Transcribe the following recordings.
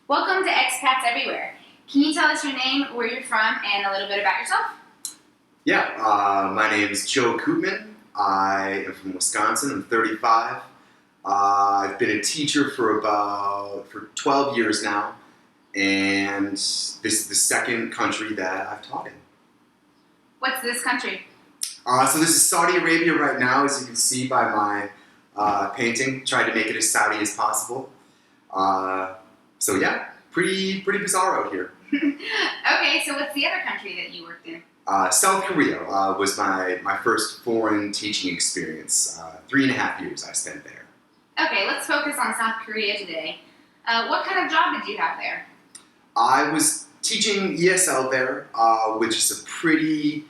Welcome to Expats Everywhere. Can you tell us your name, where you're from, and a little bit about yourself? Yeah, my name is Joe Koopman. I am from Wisconsin. I'm 35. I've been a teacher for 12 years now, and this is the second country that I've taught in. What's this country? So this is Saudi Arabia right now, as you can see by my painting. Tried to make it as Saudi as possible. So yeah, pretty bizarre out here. Okay, so what's the other country that you worked in? South Korea was my first foreign teaching experience. 3.5 years I spent there. Okay, let's focus on South Korea today. What kind of job did you have there? I was teaching ESL there, which is a pretty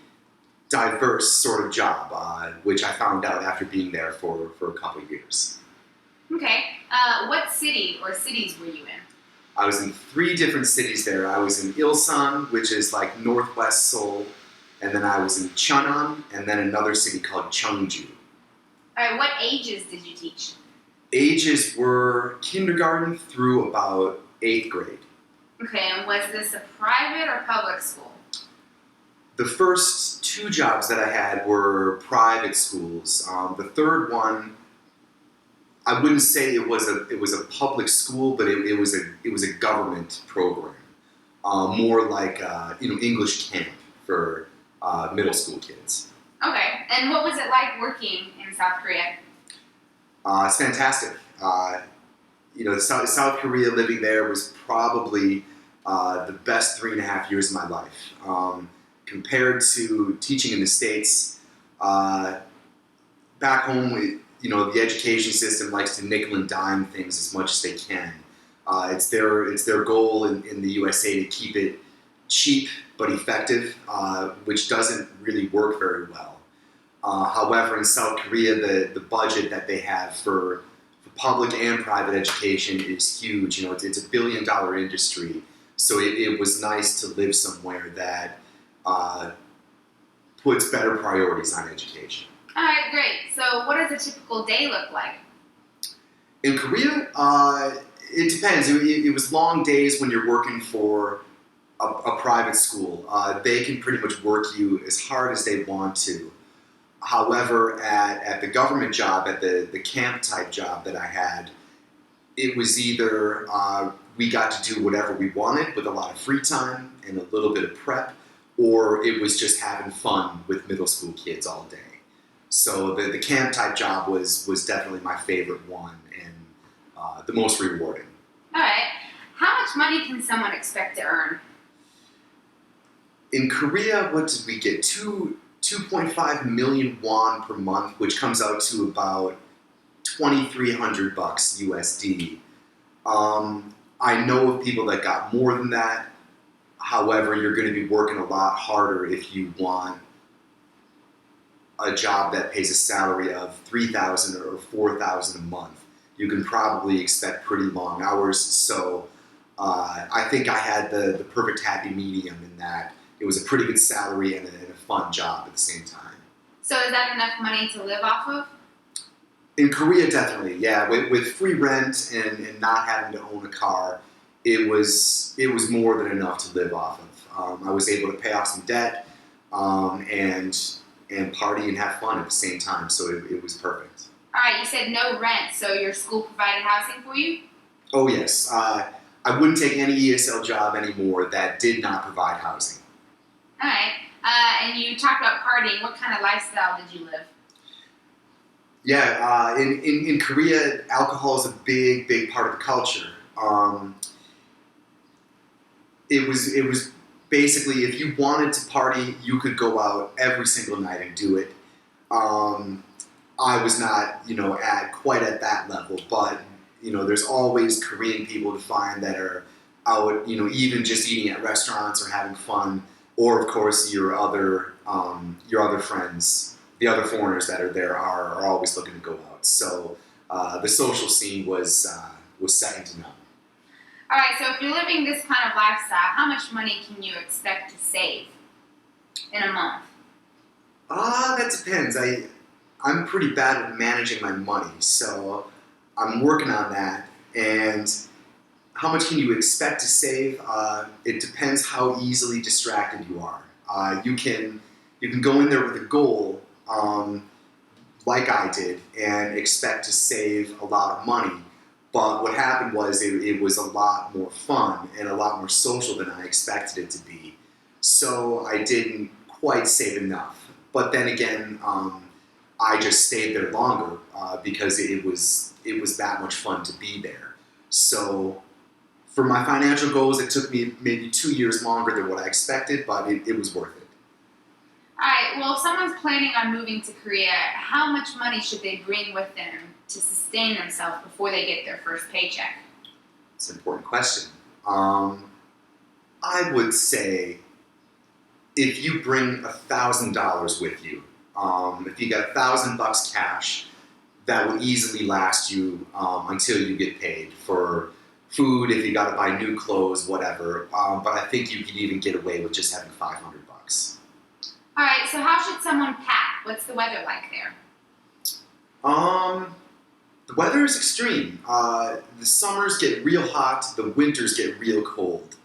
diverse sort of job, which I found out after being there for a couple of years. Okay, what city or cities were you in? I was in 3 different cities there. I was in Ilsan, which is like northwest Seoul, and then I was in Cheonan, and then another city called Cheongju. All right, what ages did you teach? Ages were kindergarten through about 8th grade. Okay, and was this a private or public school? The first 2 jobs that I had were private schools. The third one, I wouldn't say it was a public school, but it was a government program, more like English camp for middle school kids. Okay, and what was it like working in South Korea? It's fantastic. South Korea, living there was probably the best 3.5 years of my life. Compared to teaching in the States, back home, the education system likes to nickel and dime things as much as they can. It's their goal in the USA to keep it cheap but effective, which doesn't really work very well. However, in South Korea, the budget that they have for public and private education is huge. It's a $1 billion industry, so it was nice to live somewhere that puts better priorities on education. All right, great. So what does a typical day look like? In Korea, it depends. It was long days when you're working for a private school. They can pretty much work you as hard as they want to. However, at the government job, at the camp type job that I had, it was either we got to do whatever we wanted with a lot of free time and a little bit of prep, or it was just having fun with middle school kids all day. So the camp type job was definitely my favorite one and the most rewarding. All right. How much money can someone expect to earn? In Korea, what did we get? 2.5 million won per month, which comes out to about $2,300 USD. I know of people that got more than that. However, you're going to be working a lot harder if you want a job that pays a salary of $3,000 or $4,000 a month. You can probably expect pretty long hours. So I think I had the perfect happy medium in that it was a pretty good salary and a fun job at the same time. So is that enough money to live off of? In Korea, definitely, yeah. With free rent and not having to own a car, it was more than enough to live off of. I was able to pay off some debt and party and have fun at the same time, so it was perfect. All right, you said no rent, so your school provided housing for you? Oh yes, I wouldn't take any ESL job anymore that did not provide housing. All right, and you talked about partying. What kind of lifestyle did you live? Yeah, in Korea, alcohol is a big part of the culture. It was basically, if you wanted to party, you could go out every single night and do it. I was not, quite at that level, but there's always Korean people to find that are out, even just eating at restaurants or having fun, or of course your other friends, the other foreigners that are there are always looking to go out. So the social scene was second to none. All right, so if you're living this kind of lifestyle, how much money can you expect to save in a month? That depends. I'm pretty bad at managing my money, so I'm working on that. And how much can you expect to save? It depends how easily distracted you are. You can go in there with a goal, like I did, and expect to save a lot of money. But what happened was it was a lot more fun and a lot more social than I expected it to be. So I didn't quite save enough. But then again, I just stayed there longer because it was that much fun to be there. So for my financial goals, it took me maybe 2 years longer than what I expected, but it was worth it. All right, well, if someone's planning on moving to Korea, how much money should they bring with them to sustain themselves before they get their first paycheck? It's an important question. I would say if you bring $1,000 with you, if you got $1,000 cash, that will easily last you until you get paid for food, if you got to buy new clothes, whatever. But I think you could even get away with just having $500. All right, so how should someone pack? What's the weather like there? The weather is extreme. The summers get real hot, the winters get real cold.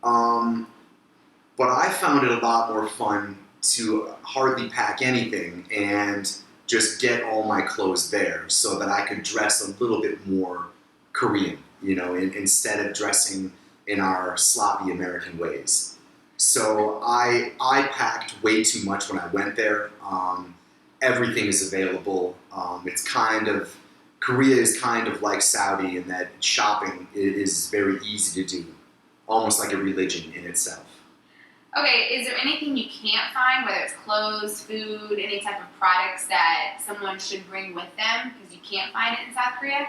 But I found it a lot more fun to hardly pack anything and just get all my clothes there so that I could dress a little bit more Korean, instead of dressing in our sloppy American ways. So I packed way too much when I went there. Everything is available. Korea is kind of like Saudi in that shopping is very easy to do, almost like a religion in itself. Okay, is there anything you can't find, whether it's clothes, food, any type of products that someone should bring with them because you can't find it in South Korea?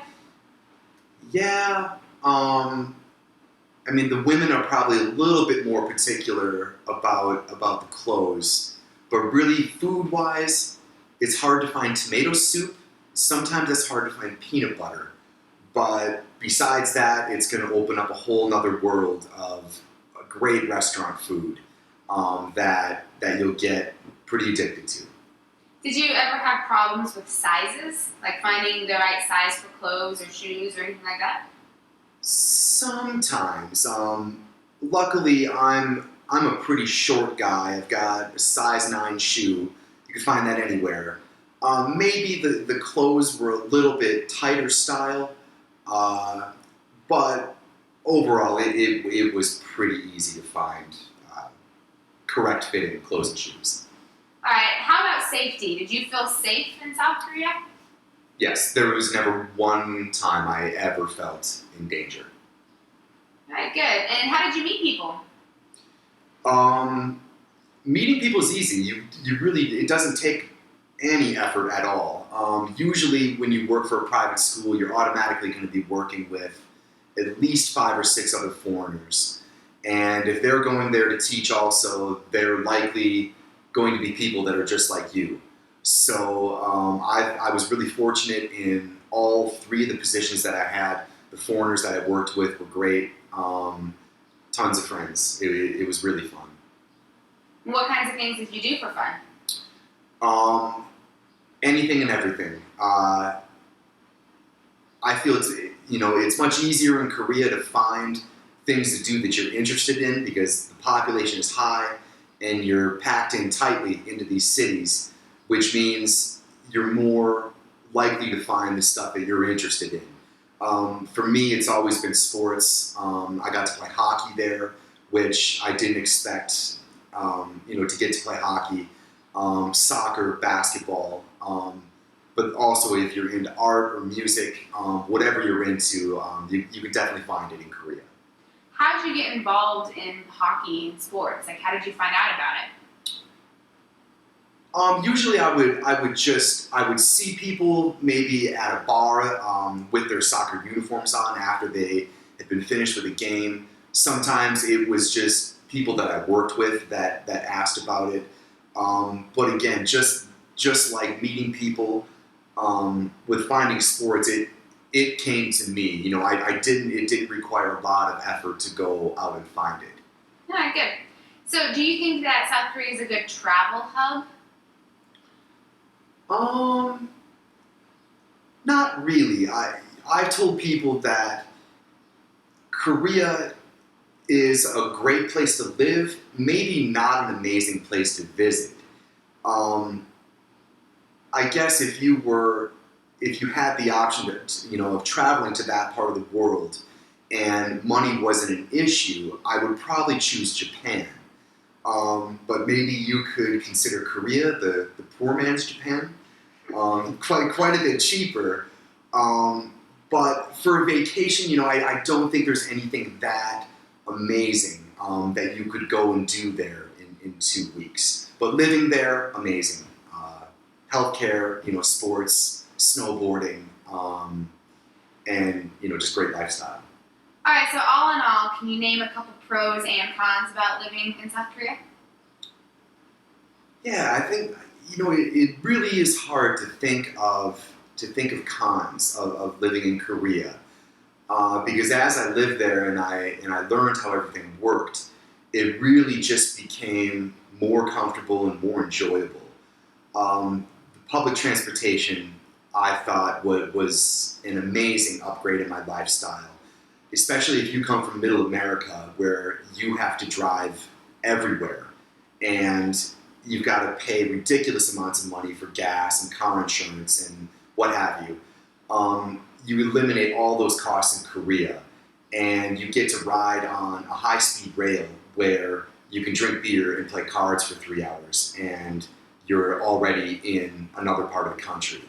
Yeah, the women are probably a little bit more particular about the clothes, but really food-wise, it's hard to find tomato soup. Sometimes it's hard to find peanut butter, but besides that, it's going to open up a whole nother world of great restaurant food that you'll get pretty addicted to. Did you ever have problems with sizes, like finding the right size for clothes or shoes or anything like that? Sometimes. Luckily, I'm a pretty short guy. I've got a size 9 shoe. You can find that anywhere. Maybe the clothes were a little bit tighter style, but overall it was pretty easy to find correct fitting clothes and shoes. All right, how about safety? Did you feel safe in South Korea? Yes, there was never one time I ever felt in danger. All right, good. And how did you meet people? Meeting people is easy. It doesn't take any effort at all. Usually when you work for a private school, you're automatically going to be working with at least 5 or 6 other foreigners. And if they're going there to teach also, they're likely going to be people that are just like you. So I was really fortunate in all 3 of the positions that I had. The foreigners that I worked with were great. Tons of friends. It was really fun. What kinds of things did you do for fun? Anything and everything. I feel it's much easier in Korea to find things to do that you're interested in because the population is high and you're packed in tightly into these cities, which means you're more likely to find the stuff that you're interested in. For me, it's always been sports. I got to play hockey there, which I didn't expect, to get to play hockey. Soccer, basketball, but also if you're into art or music, whatever you're into, you can definitely find it in Korea. How did you get involved in hockey and sports? Like, how did you find out about it? Usually I would see people maybe at a bar with their soccer uniforms on after they had been finished with a game. Sometimes it was just people that I worked with that asked about it. But again, just like meeting people, with finding sports, it came to me. It didn't require a lot of effort to go out and find it. All right, good. So do you think that South Korea is a good travel hub? Not really. I've told people that Korea is a great place to live, maybe not an amazing place to visit. I guess if you had the option of traveling to that part of the world and money wasn't an issue, I would probably choose Japan. But maybe you could consider Korea, the poor man's Japan, quite a bit cheaper. But for a vacation, I don't think there's anything that amazing that you could go and do there in 2 weeks. But living there, amazing. Healthcare, sports, snowboarding, and just great lifestyle. All right, so all in all, can you name a couple pros and cons about living in South Korea? Yeah, I think it really is hard to think of cons of living in Korea, because as I lived there and I learned how everything worked, it really just became more comfortable and more enjoyable. The public transportation, I thought, was an amazing upgrade in my lifestyle, especially if you come from Middle America, where you have to drive everywhere, and you've got to pay ridiculous amounts of money for gas and car insurance and what have you. You eliminate all those costs in Korea, and you get to ride on a high-speed rail where you can drink beer and play cards for 3 hours, and you're already in another part of the country.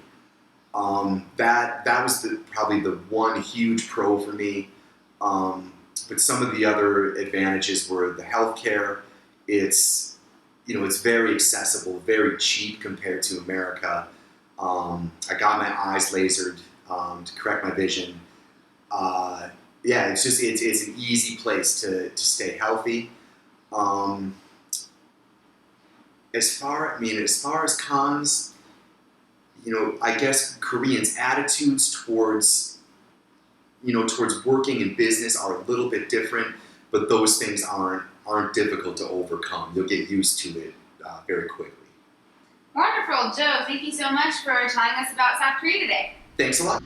That was probably the one huge pro for me. But some of the other advantages were the healthcare. It's very accessible, very cheap compared to America. I got my eyes lasered to correct my vision. It's an easy place to stay healthy. As far as cons, I guess Koreans' attitudes towards working in business are a little bit different, but those things aren't difficult to overcome. You'll get used to it very quickly. Wonderful. Joe, thank you so much for telling us about South Korea today. Thanks a lot.